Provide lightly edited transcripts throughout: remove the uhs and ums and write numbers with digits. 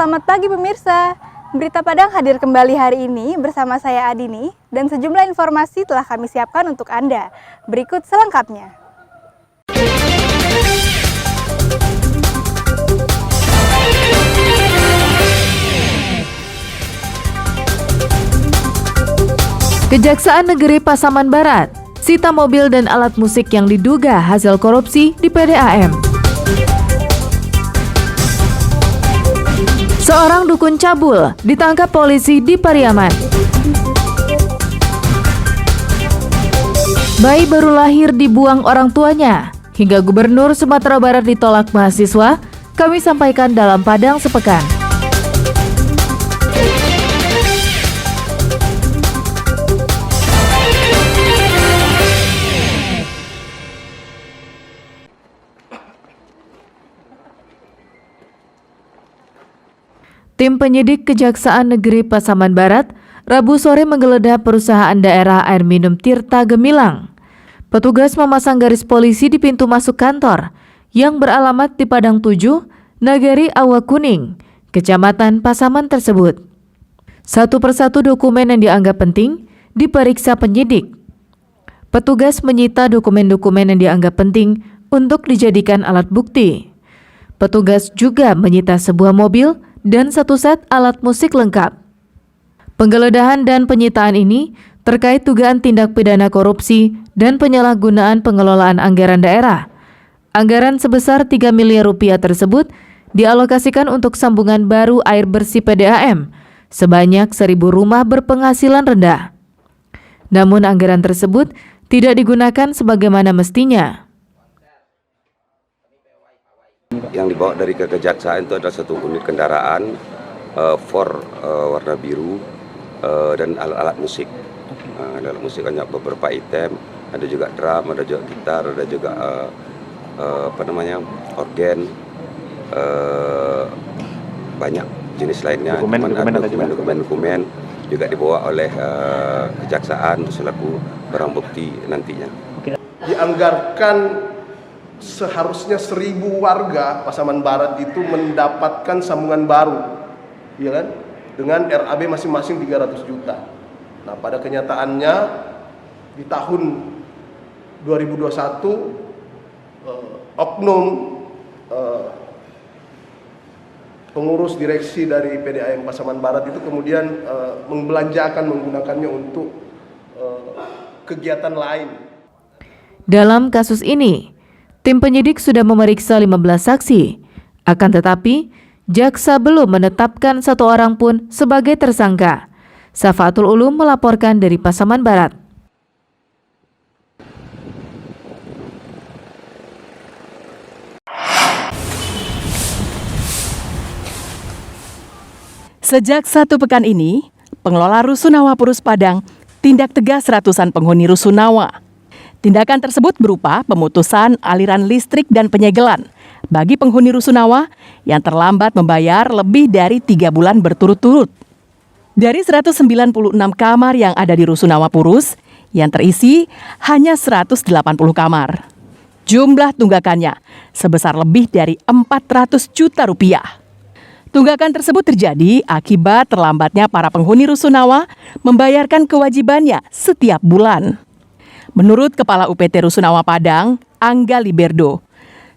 Selamat pagi pemirsa. Berita Padang hadir kembali hari ini bersama saya Adini dan sejumlah informasi telah kami siapkan untuk Anda. Berikut selengkapnya. Kejaksaan Negeri Pasaman Barat sita mobil dan alat musik yang diduga hasil korupsi di PDAM. Seorang dukun cabul ditangkap polisi di Pariaman. Bayi baru lahir dibuang orang tuanya, hingga Gubernur Sumatera Barat ditolak mahasiswa, kami sampaikan dalam Padang Sepekan. Tim penyidik Kejaksaan Negeri Pasaman Barat Rabu sore menggeledah perusahaan daerah air minum Tirta Gemilang. Petugas memasang garis polisi di pintu masuk kantor yang beralamat di Padang 7, Nagari Awa Kuning, Kecamatan Pasaman tersebut. Satu persatu dokumen yang dianggap penting diperiksa penyidik. Petugas menyita dokumen-dokumen yang dianggap penting untuk dijadikan alat bukti. Petugas juga menyita sebuah mobil dan satu set alat musik lengkap. Penggeledahan dan penyitaan ini terkait dugaan tindak pidana korupsi dan penyalahgunaan pengelolaan anggaran daerah. Anggaran sebesar 3 miliar rupiah tersebut dialokasikan untuk sambungan baru air bersih PDAM sebanyak 1.000 rumah berpenghasilan rendah. Namun anggaran tersebut tidak digunakan sebagaimana mestinya. Yang dibawa dari kejaksaan itu adalah satu unit kendaraan Ford warna biru dan alat-alat musik. Alat musik banyak beberapa item, ada juga drum, ada juga gitar, ada juga organ, banyak jenis lainnya. Dokumen juga dibawa oleh kejaksaan selaku barang bukti nantinya. Dianggarkan seharusnya 1.000 warga Pasaman Barat itu mendapatkan sambungan baru, ya kan? Dengan RAB masing-masing 300 juta. Nah, pada kenyataannya di tahun 2021 oknum pengurus direksi dari PDAM Pasaman Barat itu kemudian menggunakannya untuk kegiatan lain. Dalam kasus ini, tim penyidik sudah memeriksa 15 saksi, akan tetapi jaksa belum menetapkan satu orang pun sebagai tersangka. Safatul Ulum melaporkan dari Pasaman Barat. Sejak 1 pekan ini, pengelola Rusunawa Purus Padang tindak tegas ratusan penghuni Rusunawa. Tindakan tersebut berupa pemutusan aliran listrik dan penyegelan bagi penghuni Rusunawa yang terlambat membayar lebih dari 3 bulan berturut-turut. Dari 196 kamar yang ada di Rusunawa Purus, yang terisi hanya 180 kamar. Jumlah tunggakannya sebesar lebih dari 400 juta rupiah. Tunggakan tersebut terjadi akibat terlambatnya para penghuni Rusunawa membayarkan kewajibannya setiap bulan. Menurut Kepala UPT Rusunawa Padang, Angga Liberdo,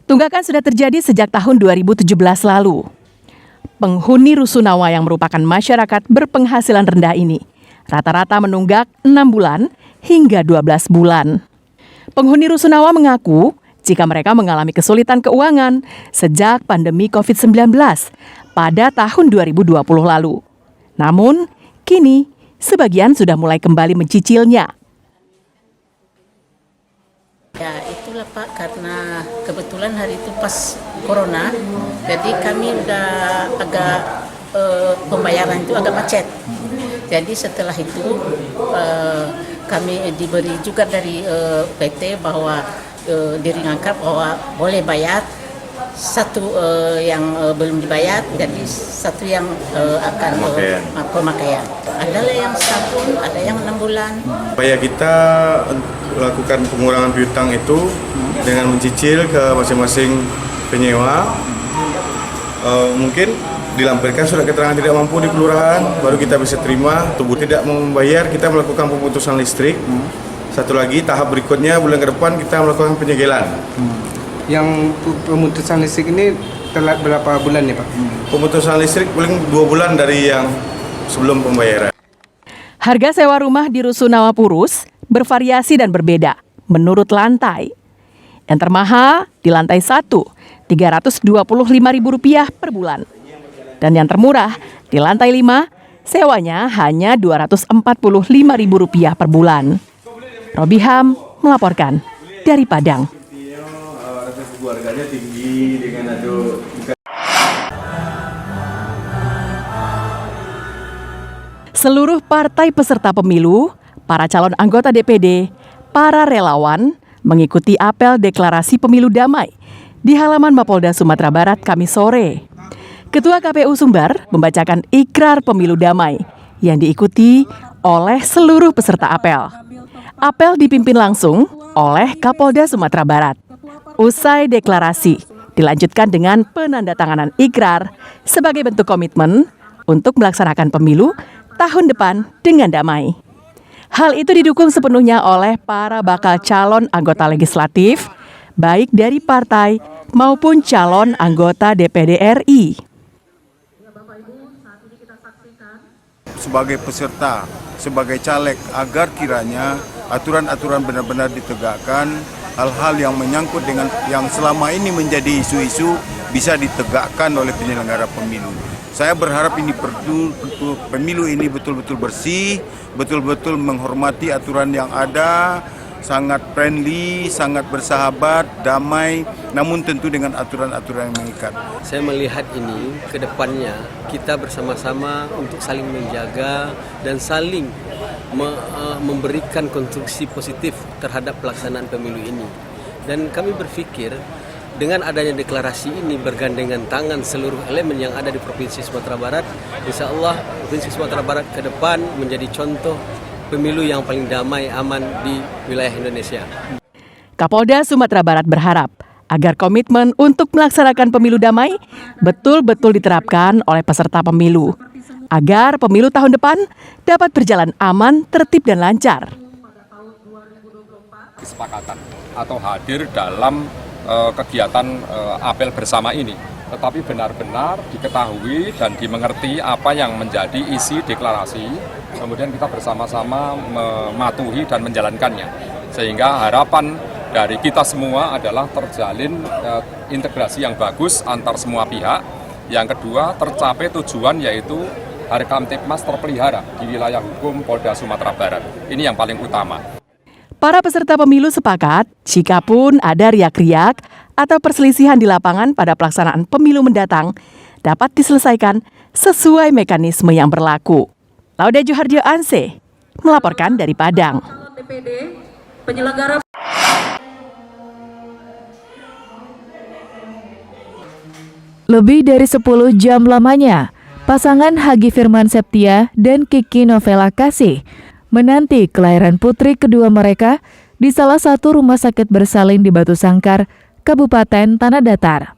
tunggakan sudah terjadi sejak tahun 2017 lalu. Penghuni Rusunawa yang merupakan masyarakat berpenghasilan rendah ini rata-rata menunggak 6 bulan hingga 12 bulan. Penghuni Rusunawa mengaku jika mereka mengalami kesulitan keuangan sejak pandemi COVID-19 pada tahun 2020 lalu. Namun, kini sebagian sudah mulai kembali mencicilnya. Ya itulah Pak, karena kebetulan hari itu pas Corona, jadi kami udah agak pembayaran itu agak macet. Jadi setelah itu kami diberi juga dari PT bahwa diringankan bahwa boleh bayar satu yang belum dibayar, jadi satu yang akan pemakaian. Ada yang setahun, ada yang 6 bulan. Supaya kita lakukan pengurangan piutang itu dengan mencicil ke masing-masing penyewa, mungkin dilampirkan surat keterangan tidak mampu di kelurahan, baru kita bisa terima. Tubuh tidak membayar, kita melakukan pemutusan listrik. Satu lagi tahap berikutnya bulan ke depan kita melakukan penyegelan. Yang pemutusan listrik ini telat berapa bulan ya Pak? Pemutusan listrik paling 2 bulan dari yang sebelum pembayaran. Harga sewa rumah di Rusunawa Purus bervariasi dan berbeda menurut lantai. Yang termahal di lantai 1, Rp325.000 per bulan. Dan yang termurah di lantai 5, sewanya hanya Rp245.000 per bulan. Robiham melaporkan dari Padang. Harganya tinggi dengan Seluruh partai peserta pemilu, para calon anggota DPD, para relawan mengikuti apel deklarasi pemilu damai di halaman Mapolda Sumatera Barat Kamis sore. Ketua KPU Sumbar membacakan ikrar pemilu damai yang diikuti oleh seluruh peserta apel. Apel dipimpin langsung oleh Kapolda Sumatera Barat. Usai deklarasi, dilanjutkan dengan penandatanganan ikrar sebagai bentuk komitmen untuk melaksanakan pemilu tahun depan dengan damai. Hal itu didukung sepenuhnya oleh para bakal calon anggota legislatif, baik dari partai maupun calon anggota DPD RI. sebagai peserta, sebagai caleg, agar kiranya aturan-aturan benar-benar ditegakkan, hal-hal yang menyangkut dengan yang selama ini menjadi isu-isu bisa ditegakkan oleh penyelenggara pemilu. Saya berharap ini pemilu ini betul-betul bersih, betul-betul menghormati aturan yang ada, sangat friendly, sangat bersahabat, damai, namun tentu dengan aturan-aturan yang mengikat. Saya melihat ini ke depannya kita bersama-sama untuk saling menjaga dan saling memberikan konstruksi positif terhadap pelaksanaan pemilu ini. Dan kami berpikir dengan adanya deklarasi ini bergandengan tangan seluruh elemen yang ada di Provinsi Sumatera Barat, insya Allah Provinsi Sumatera Barat ke depan menjadi contoh pemilu yang paling damai, aman di wilayah Indonesia. Kapolda Sumatera Barat berharap agar komitmen untuk melaksanakan pemilu damai betul-betul diterapkan oleh peserta pemilu, agar pemilu tahun depan dapat berjalan aman, tertib, dan lancar. Kesepakatan atau hadir dalam kegiatan apel bersama ini, tetapi benar-benar diketahui dan dimengerti apa yang menjadi isi deklarasi, kemudian kita bersama-sama mematuhi dan menjalankannya, sehingga harapan dari kita semua adalah terjalin integrasi yang bagus antar semua pihak. Yang kedua, tercapai tujuan yaitu Harga Kamtipmas terpelihara di wilayah hukum Polda Sumatera Barat. Ini yang paling utama. Para peserta pemilu sepakat, jikapun ada riak-riak atau perselisihan di lapangan pada pelaksanaan pemilu mendatang, dapat diselesaikan sesuai mekanisme yang berlaku. Laude Juhardio Anse melaporkan dari Padang. Lebih dari 10 jam lamanya, pasangan Hagi Firman Septia dan Kiki Novela Kasih menanti kelahiran putri kedua mereka di salah satu rumah sakit bersalin di Batu Sangkar, Kabupaten Tanah Datar.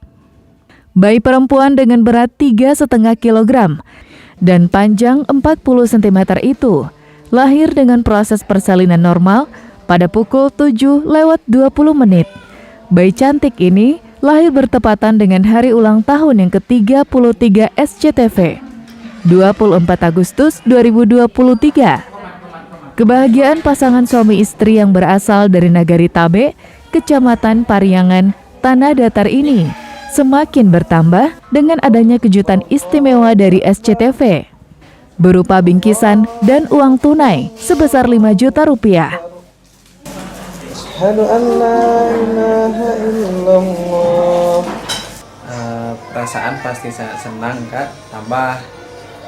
Bayi perempuan dengan berat 3,5 kg dan panjang 40 cm itu lahir dengan proses persalinan normal pada pukul 7:20 menit. Bayi cantik ini lahir bertepatan dengan hari ulang tahun yang ke-33 SCTV, 24 Agustus 2023. Kebahagiaan pasangan suami istri yang berasal dari Nagari Tabe, Kecamatan Pariangan, Tanah Datar ini semakin bertambah dengan adanya kejutan istimewa dari SCTV berupa bingkisan dan uang tunai sebesar 5 juta rupiah. Asyhadu an la ilaha illallah. Perasaan pasti sangat senang, Kak. Tambah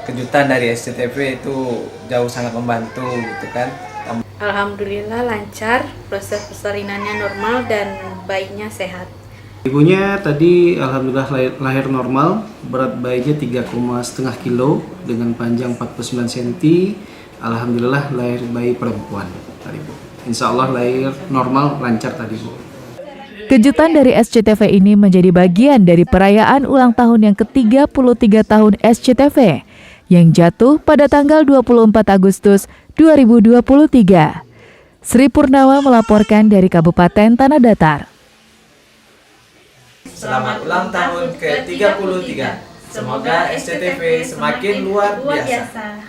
kejutan dari SCTV itu jauh sangat membantu gitu kan. Alhamdulillah lancar, proses persalinannya normal dan bayinya sehat. Ibunya tadi alhamdulillah lahir normal, berat bayinya 3,5 kilo dengan panjang 49 cm. Alhamdulillah lahir bayi perempuan tadi Bu. Insya Allah lahir normal lancar tadi Bu. Kejutan dari SCTV ini menjadi bagian dari perayaan ulang tahun yang ke-33 tahun SCTV yang jatuh pada tanggal 24 Agustus 2023. Sri Purnawa melaporkan dari Kabupaten Tanah Datar. Selamat ulang tahun ke-33. Semoga SCTV semakin luar biasa.